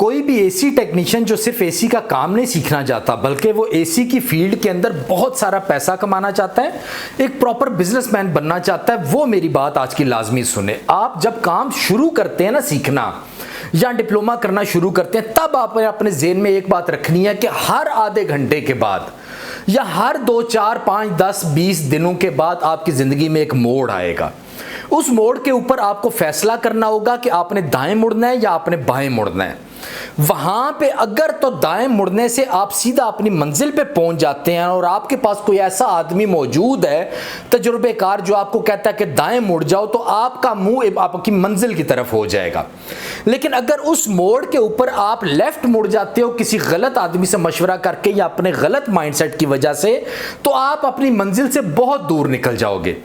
कोई भी AC technician जो सिर्फ एसी का काम नहीं सीखना चाहता बल्कि वो एसी की फील्ड के अंदर बहुत सारा पैसा कमाना चाहता है, एक प्रॉपर बिजनेसमैन बनना चाहता है, वो मेरी बात आज की लाजमी सुने। आप जब काम शुरू करते हैं ना सीखना या डिप्लोमा करना शुरू करते हैं, तब आपने अपने जेहन में एक बात रखनी है कि हर आधे घंटे के बाद या हर 2, 4, 5, 10, 20 दिनों के बाद आपकी जिंदगी में एक मोड़ आएगा। उस मोड़ के ऊपर आपको फैसला करना होगा कि आपने दाएं मुड़ना है या आपने बाएं मुड़ना है। वहां पे अगर तो दाएं मुड़ने से आप सीधा अपनी मंजिल पे पहुंच जाते हैं और आपके पास कोई ऐसा आदमी मौजूद है तजुर्बेकार जो आपको कहता है कि दाएं मुड़ जाओ, तो आपका मुंह आपकी मंजिल की तरफ हो जाएगा। लेकिन अगर उस मोड़ के ऊपर आप लेफ्ट मुड़ जाते हो किसी गलत आदमी से मशवरा करके या अपने गलत माइंडसेट की वजह से, तो आप अपनी मंजिल से बहुत दूर निकल जाओगे।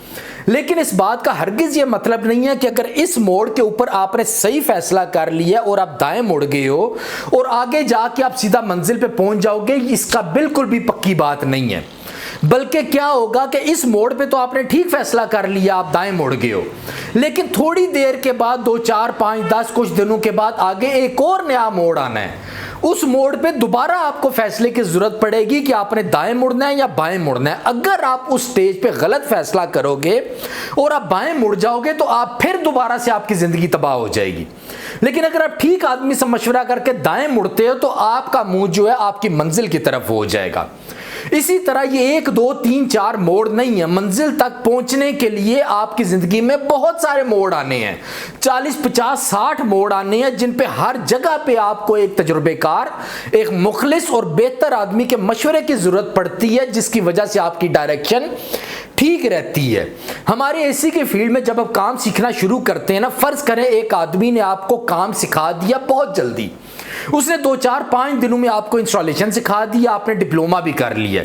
लेकिन इस बात का हरगिज ये मतलब नहीं है कि अगर इस मोड़ के ऊपर आपने सही फैसला कर लिया और आप दाएं मुड़ गए हो और आगे जाके आप सीधा मंजिल पे पहुंच जाओगे, इसका बिल्कुल भी पक्की बात नहीं है। बल्कि क्या होगा कि इस मोड़ पे तो आपने ठीक फैसला कर लिया, आप दाएं मुड़ गए हो, लेकिन थोड़ी देर के बाद 2, 4, 5, 10 कुछ दिनों के बाद आगे एक और नया मोड़ आना है। उस मोड़ पे दोबारा आपको फैसले की जरूरत पड़ेगी कि आपने दाएं मुड़ना है या बाएं मुड़ना है। अगर आप उस स्टेज पे गलत फैसला करोगे और आप बाएं मुड़ जाओगे तो आप फिर दोबारा से आपकी जिंदगी तबाह हो जाएगी। लेकिन अगर आप ठीक आदमी से मशवरा करके दाएं मुड़ते हो तो आपका मुंह जो है आपकी मंजिल की तरफ हो जाएगा। इसी तरह ये 1, 2, 3, 4 मोड़ नहीं है, मंजिल तक पहुंचने के लिए आपकी जिंदगी में बहुत सारे मोड़ आने हैं, 40, 50, 60 मोड़ आने हैं, जिन पे हर जगह पे आपको एक तजुर्बेकार, एक मुखलिस और बेहतर आदमी के मशवरे की जरूरत पड़ती है, जिसकी वजह से आपकी डायरेक्शन ठीक रहती है। हमारे एसी के फील्ड में जब आप काम सीखना शुरू करते हैं ना, फर्ज करें एक आदमी ने आपको काम सिखा दिया बहुत जल्दी, उसने 2, 4, 5 दिनों में आपको इंस्टॉलेशन सिखा दिया, आपने डिप्लोमा भी कर लिया।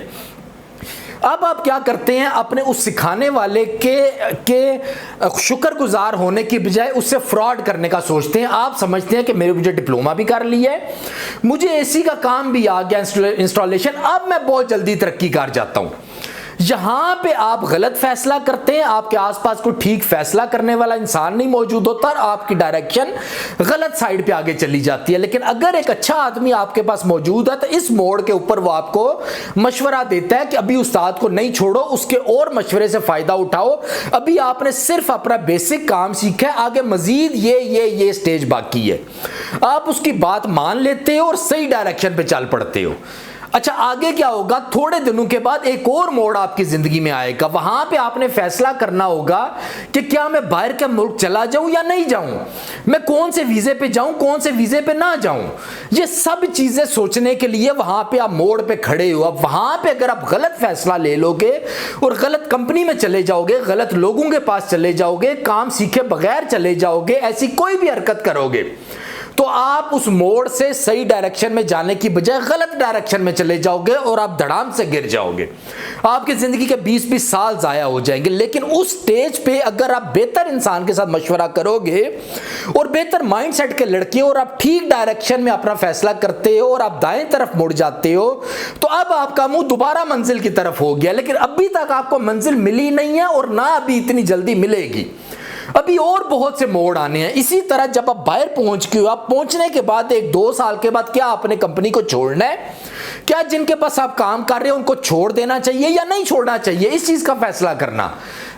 अब आप क्या करते हैं, अपने उस सिखाने वाले के शुक्रगुजार होने की बजाय उससे फ्रॉड करने का सोचते हैं। आप समझते हैं कि मुझे डिप्लोमा भी कर लिया है, मुझे एसी का काम भी आ गया, इंस्टॉलेशन, अब मैं बहुत जल्दी तरक्की कर जाता हूं। यहां पे आप गलत फैसला करते हैं, आपके आसपास कोई ठीक फैसला करने वाला इंसान नहीं मौजूद होता और आपकी डायरेक्शन गलत साइड पे आगे चली जाती है। लेकिन अगर एक अच्छा आदमी आपके पास मौजूद है तो इस मोड़ के ऊपर वो आपको मशवरा देता है कि अभी उस्ताद को नहीं छोड़ो, उसके और मशवरे से फायदा उठाओ, अभी आपने सिर्फ अपना बेसिक काम सीखा है, आगे मजीद ये स्टेज बाकी है। आप उसकी बात मान लेते हो और सही डायरेक्शन पे चल पड़ते हो। अच्छा, आगे क्या होगा, थोड़े दिनों के बाद एक और मोड़ आपकी जिंदगी में आएगा। वहां पे आपने फैसला करना होगा कि क्या मैं बाहर के मुल्क चला जाऊं या नहीं जाऊं, मैं कौन से वीजे पे जाऊं, कौन से वीजे पे ना जाऊं। ये सब चीजें सोचने के लिए वहां पे आप मोड़ पे खड़े हो। अब वहां पे अगर आप गलत फैसला ले लोगे और गलत कंपनी में चले जाओगे, गलत लोगों के पास चले जाओगे, काम सीखे बगैर चले जाओगे, ऐसी कोई भी हरकत करोगे, तो आप उस मोड़ से सही डायरेक्शन में जाने की बजाय गलत डायरेक्शन में चले जाओगे और आप धड़ाम से गिर जाओगे। आपकी जिंदगी के 20-20 साल जाया हो जाएंगे। लेकिन उस स्टेज पे अगर आप बेहतर इंसान के साथ मशवरा करोगे और बेहतर माइंडसेट के लड़के हो और आप ठीक डायरेक्शन में अपना फैसला करते हो और आप दाएं तरफ मुड़ जाते हो, तो अब आपका मुंह दोबारा मंजिल की तरफ हो गया। लेकिन अभी तक आपको मंजिल मिली नहीं है और ना अभी इतनी जल्दी मिलेगी, अभी और बहुत से मोड़ आने हैं। इसी तरह जब आप बाहर पहुंच गए हो, आप पहुंचने के बाद 1-2 साल के बाद क्या आपने कंपनी को छोड़ना है, क्या जिनके पास आप काम कर रहे हो उनको छोड़ देना चाहिए या नहीं छोड़ना चाहिए, इस चीज का फैसला करना।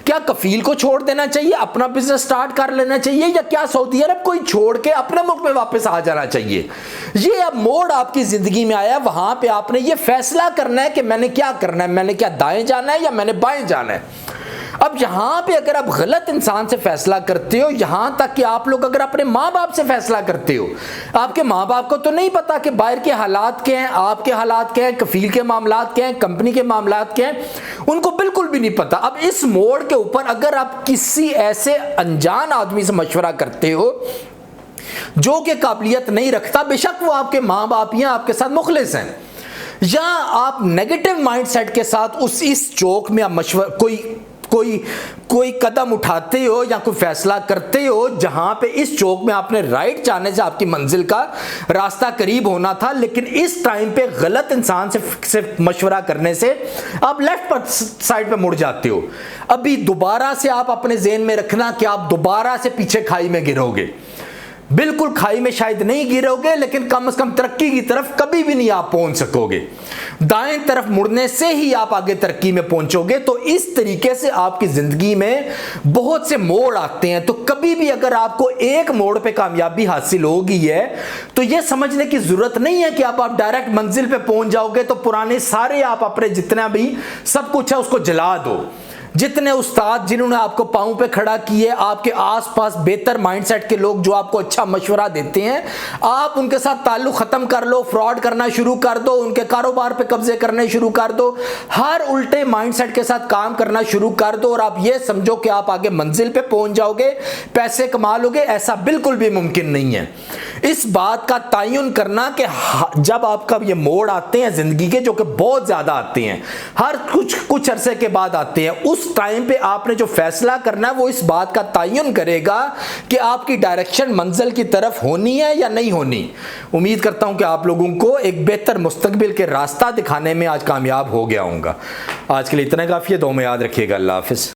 क्या कफील को छोड़ देना चाहिए, अपना बिजनेस स्टार्ट कर लेना चाहिए, या क्या सऊदी अरब को छोड़ के अपने मुल्क में वापस आ जाना चाहिए। ये अब मोड़ आपकी जिंदगी में आया, वहां पे आपने ये फैसला करना है कि मैंने क्या करना है, मैंने क्या दाएं जाना है या मैंने बाएं जाना है। अब यहां पे अगर आप गलत इंसान से फैसला करते हो, यहां तक कि आप लोग अगर अपने माँ बाप से फैसला करते हो, आपके माँ बाप को तो नहीं पता कि बाहर के हालात क्या हैं, आपके हालात क्या हैं, कफील के मामलात क्या हैं, कंपनी के मामलात क्या हैं, उनको बिल्कुल भी नहीं पता। अब इस मोड़ के ऊपर अगर आप किसी ऐसे अनजान आदमी से मशवरा करते हो जो कि काबिलियत नहीं रखता, बेशक वो आपके माँ बाप या आपके साथ मुखलिस हैं, या आप नेगेटिव माइंडसेट के साथ इस चौक में आप मशवरा कोई कदम उठाते हो या कोई फैसला करते हो जहां पे इस चौक में आपने राइट जाने से आपकी मंजिल का रास्ता करीब होना था, लेकिन इस टाइम पे गलत इंसान से मशवरा करने से आप लेफ्ट साइड पे मुड़ जाते हो। अभी दोबारा से आप अपने जेहन में रखना कि आप दोबारा से पीछे खाई में गिरोगे। बिल्कुल खाई में शायद नहीं गिरोगे, लेकिन कम से कम तरक्की की तरफ कभी भी नहीं आप पहुंच सकोगे। दाएं तरफ मुड़ने से ही आप आगे तरक्की में पहुंचोगे। तो इस तरीके से आपकी जिंदगी में बहुत से मोड़ आते हैं। तो कभी भी अगर आपको एक मोड़ पे कामयाबी हासिल हो गई है तो यह समझने की जरूरत नहीं है कि आप डायरेक्ट मंजिल पे पहुंच जाओगे। तो पुराने सारे आप अपने जितना भी सब कुछ है उसको जला दो। जितने उस्ताद जिन्होंने आपको पांव पे खड़ा किए, आपके आसपास बेहतर माइंडसेट के लोग जो आपको अच्छा मशवरा देते हैं, आप उनके साथ ताल्लुक खत्म कर लो, फ्रॉड करना शुरू कर दो, उनके कारोबार पे कब्जे करने शुरू कर दो, हर उल्टे माइंडसेट के साथ काम करना शुरू कर दो और आप ये समझो कि आप आगे मंजिल पे पहुंच जाओगे, पैसे कमा लोगे। ऐसा बिल्कुल भी मुमकिन नहीं है। इस बात का तयन करना कि जब आपका ये मोड़ आते हैं जिंदगी के, जो कि बहुत ज्यादा आते हैं, हर कुछ अरसे के बाद आते हैं, उस टाइम पे आपने जो फैसला करना है वो इस बात का तयन करेगा कि आपकी डायरेक्शन मंजिल की तरफ होनी है या नहीं होनी। उम्मीद करता हूं कि आप लोगों को एक बेहतर मुस्तकबिल के रास्ता दिखाने में आज कामयाब हो गया हूंगा। आज के लिए इतना काफी है। दो में याद रखिएगा। अल्लाह हाफिज।